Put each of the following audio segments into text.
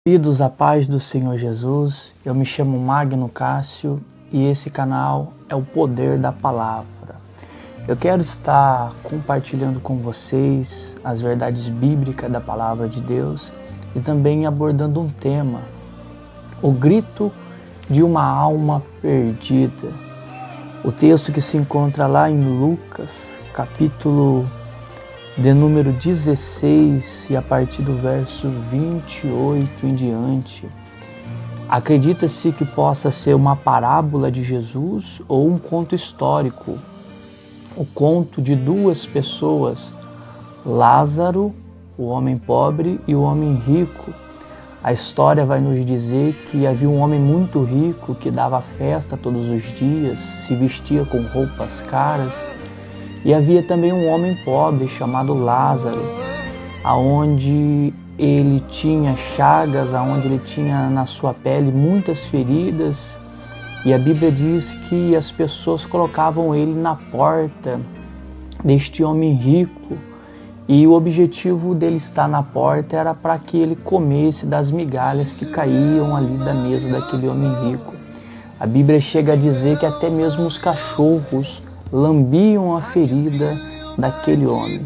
Queridos, a paz do Senhor Jesus, eu me chamo Magno Cássio e esse canal é o Poder da Palavra. Eu quero estar compartilhando com vocês as verdades bíblicas da Palavra de Deus e também abordando um tema, o grito de uma alma perdida. O texto que se encontra lá em Lucas, capítulo de número 16 e a partir do verso 28 em diante. Acredita-se que possa ser uma parábola de Jesus ou um conto histórico. O conto de duas pessoas, Lázaro, o homem pobre, e o homem rico. A história vai nos dizer que havia um homem muito rico que dava festa todos os dias, se vestia com roupas caras. E havia também um homem pobre chamado Lázaro, aonde ele tinha chagas, aonde ele tinha na sua pele muitas feridas. E a Bíblia diz que as pessoas colocavam ele na porta deste homem rico. E o objetivo dele estar na porta era para que ele comesse das migalhas que caíam ali da mesa daquele homem rico. A Bíblia chega a dizer que até mesmo os cachorros lambiam a ferida daquele homem.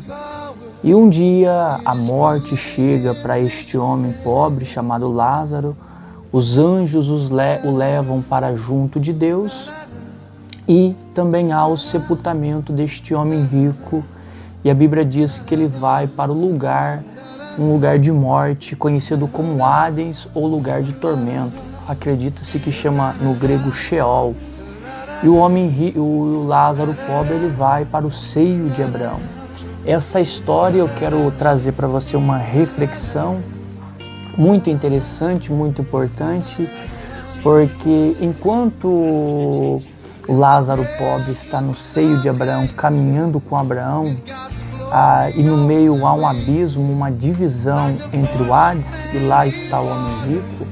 E um dia a morte chega para este homem pobre chamado Lázaro. Os anjos o levam para junto de Deus e também há o sepultamento deste homem rico. E a Bíblia diz que ele vai para um lugar de morte, conhecido como Hades ou lugar de tormento. Acredita-se que chama no grego Sheol. E o Lázaro pobre, ele vai para o seio de Abraão. Essa história eu quero trazer para você uma reflexão muito interessante, muito importante, porque enquanto o Lázaro pobre está no seio de Abraão, caminhando com Abraão, e no meio há um abismo, uma divisão entre o Hades e lá está o homem rico,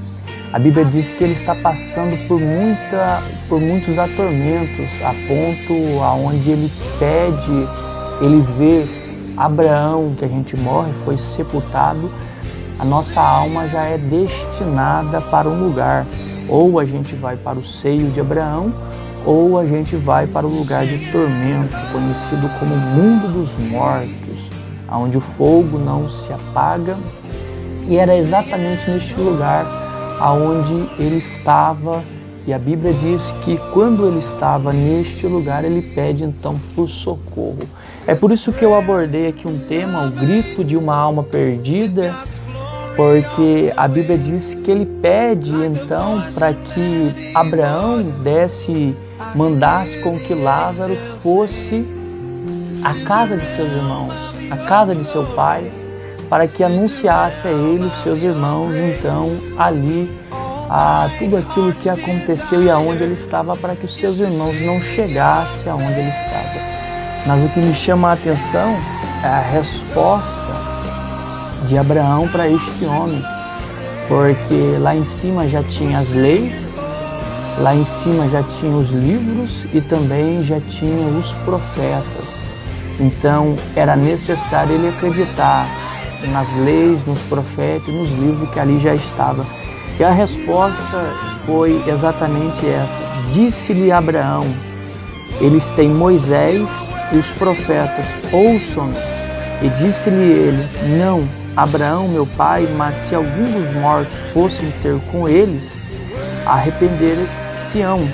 a Bíblia diz que ele está passando por muitos atormentos, a ponto aonde ele vê Abraão, que a gente morre, foi sepultado, a nossa alma já é destinada para um lugar. Ou a gente vai para o seio de Abraão, ou a gente vai para o lugar de tormento, conhecido como mundo dos mortos, onde o fogo não se apaga. E era exatamente neste lugar aonde ele estava, e a Bíblia diz que quando ele estava neste lugar, ele pede então por socorro. É por isso que eu abordei aqui um tema, o grito de uma alma perdida, porque a Bíblia diz que ele pede então para que Abraão mandasse com que Lázaro fosse à casa de seus irmãos, à casa de seu pai, para que anunciasse a ele, os seus irmãos, então, ali, tudo aquilo que aconteceu e aonde ele estava, para que os seus irmãos não chegassem aonde ele estava. Mas o que me chama a atenção é a resposta de Abraão para este homem, porque lá em cima já tinha as leis, lá em cima já tinha os livros e também já tinha os profetas. Então, era necessário ele acreditar nas leis, nos profetas, nos livros que ali já estava. E a resposta foi exatamente essa. Disse-lhe Abraão: eles têm Moisés e os profetas, ouçam-nos. E disse-lhe ele: não, Abraão, meu pai, mas se algum dos mortos fossem ter com eles, arrepender-se-ão.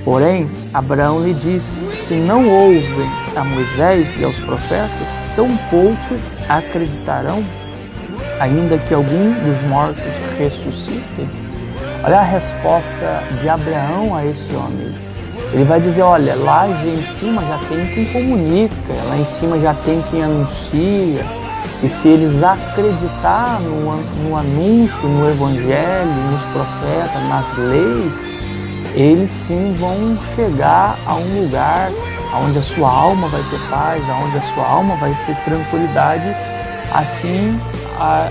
Porém, Abraão lhe disse: se não ouvem a Moisés e aos profetas, tampouco acreditarão, ainda que algum dos mortos ressuscitem. Olha a resposta de Abraão a esse homem. Ele vai dizer: olha, lá em cima já tem quem comunica, lá em cima já tem quem anuncia, e se eles acreditar no anúncio, no evangelho, nos profetas, nas leis, eles sim vão chegar a um lugar onde a sua alma vai ter paz, onde a sua alma vai ter tranquilidade. Assim,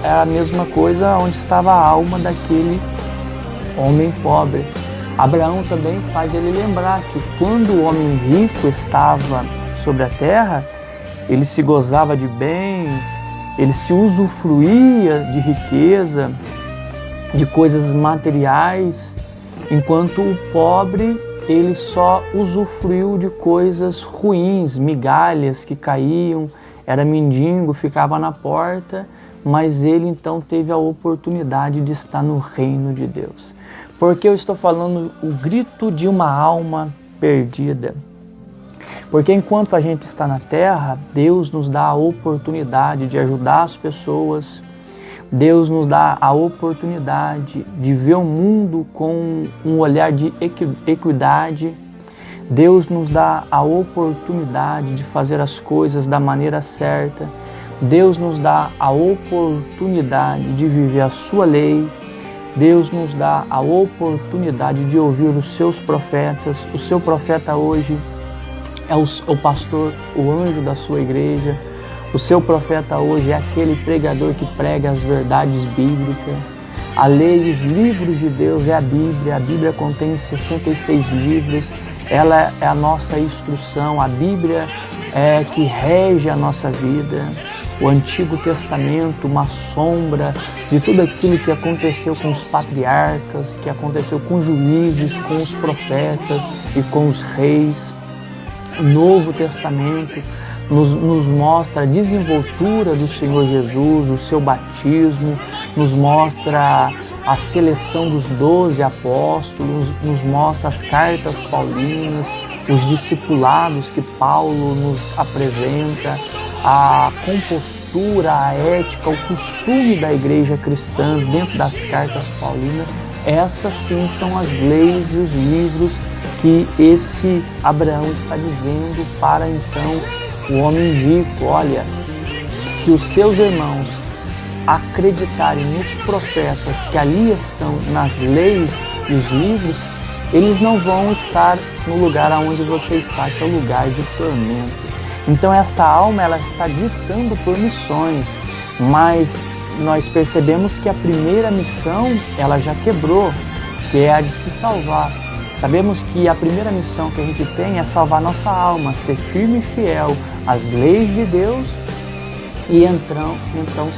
é a mesma coisa onde estava a alma daquele homem pobre. Abraão também faz ele lembrar que quando o homem rico estava sobre a terra, ele se gozava de bens, ele se usufruía de riqueza, de coisas materiais, enquanto o pobre, ele só usufruiu de coisas ruins, migalhas que caíam, era mendigo, ficava na porta, mas ele então teve a oportunidade de estar no reino de Deus. Porque eu estou falando o grito de uma alma perdida. Porque enquanto a gente está na terra, Deus nos dá a oportunidade de ajudar as pessoas, Deus nos dá a oportunidade de ver o mundo com um olhar de equidade. Deus nos dá a oportunidade de fazer as coisas da maneira certa. Deus nos dá a oportunidade de viver a sua lei. Deus nos dá a oportunidade de ouvir os seus profetas. O seu profeta hoje é o pastor, o anjo da sua igreja. O seu profeta hoje é aquele pregador que prega as verdades bíblicas. A lei, os livros de Deus é a Bíblia. A Bíblia contém 66 livros. Ela é a nossa instrução. A Bíblia é que rege a nossa vida. O Antigo Testamento, uma sombra de tudo aquilo que aconteceu com os patriarcas, que aconteceu com os juízes, com os profetas e com os reis. O Novo Testamento nos mostra a desenvoltura do Senhor Jesus, o seu batismo, nos mostra a seleção dos 12 apóstolos, nos mostra as cartas paulinas, os discipulados que Paulo nos apresenta, a compostura, a ética, o costume da igreja cristã dentro das cartas paulinas. Essas sim são as leis e os livros que esse Abraão está dizendo para então o homem rico. Olha, se os seus irmãos acreditarem nos profetas que ali estão, nas leis e os livros, eles não vão estar no lugar onde você está, que é o lugar de tormento. Então essa alma, ela está gritando por missões, mas nós percebemos que a primeira missão, ela já quebrou, que é a de se salvar. Sabemos que a primeira missão que a gente tem é salvar nossa alma, ser firme e fiel às leis de Deus e então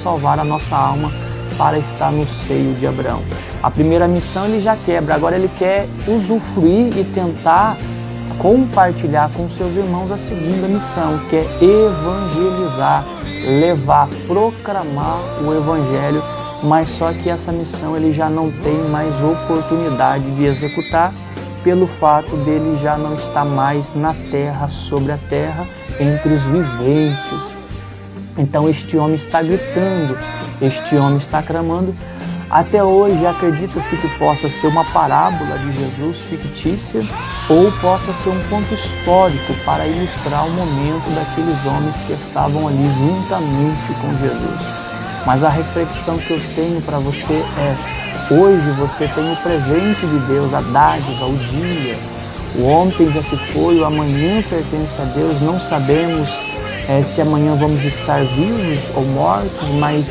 salvar a nossa alma para estar no seio de Abraão. A primeira missão ele já quebra, agora ele quer usufruir e tentar compartilhar com seus irmãos a segunda missão, que é evangelizar, levar, proclamar o evangelho, mas só que essa missão ele já não tem mais oportunidade de executar, pelo fato dele já não estar mais na terra, sobre a terra, entre os viventes. Então este homem está gritando, este homem está clamando. Até hoje acredita-se que possa ser uma parábola de Jesus fictícia ou possa ser um ponto histórico para ilustrar o momento daqueles homens que estavam ali juntamente com Jesus. Mas a reflexão que eu tenho para você é: hoje você tem o presente de Deus, a dádiva, o dia. O ontem já se foi, o amanhã pertence a Deus. Não sabemos se amanhã vamos estar vivos ou mortos, mas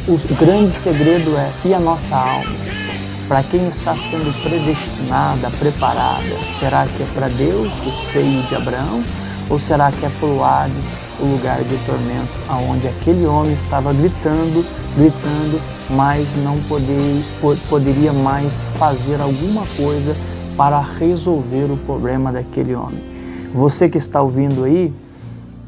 o grande segredo é: e a nossa alma? Para quem está sendo predestinada, preparada? Será que é para Deus, o seio de Abraão? Ou será que é para o Hades, o lugar de tormento, aonde aquele homem estava gritando, mas não poderia mais fazer alguma coisa para resolver o problema daquele homem? Você que está ouvindo aí,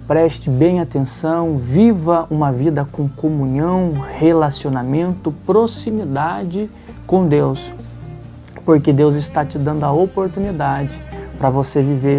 preste bem atenção, viva uma vida com comunhão, relacionamento, proximidade com Deus, porque Deus está te dando a oportunidade para você viver